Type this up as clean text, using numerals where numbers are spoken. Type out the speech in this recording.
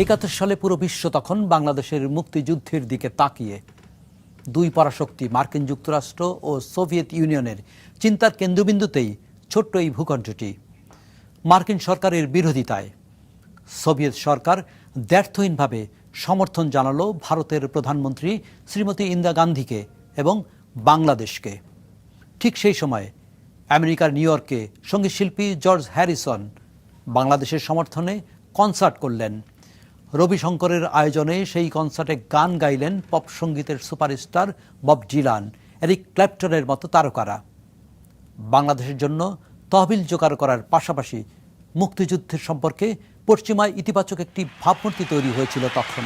71 সালে পুরো বিশ্ব তখন বাংলাদেশের মুক্তিযুদ্ধের দিকে তাকিয়ে। দুই পরাশক্তি মার্কিন যুক্তরাষ্ট্র ও সোভিয়েত ইউনিয়নের চিন্তার কেন্দ্রবিন্দুতেই ছোট্ট এই ভূখণ্ডটি। মার্কিন সরকারের বিরোধিতায় সোভিয়েত সরকার দ্ব্যর্থহীনভাবে সমর্থন জানালো ভারতের প্রধানমন্ত্রী শ্রীমতী ইন্দিরা গান্ধীকে এবং বাংলাদেশকে। ঠিক সেই সময়ে আমেরিকার নিউ ইয়র্কে সঙ্গীতশিল্পী জর্জ হ্যারিসন বাংলাদেশের সমর্থনে কনসার্ট করলেন। রবিশঙ্করের আয়োজনে সেই কনসার্টে গান গাইলেন পপ সঙ্গীতের সুপারস্টার বব ডিলান, এরিক ক্ল্যাপটনের মতো তারকারা। বাংলাদেশের জন্য তহবিল জোগাড় করার পাশাপাশি মুক্তিযুদ্ধের সম্পর্কে পশ্চিমায় ইতিবাচক একটি ভাবমূর্তি তৈরি হয়েছিল তখন।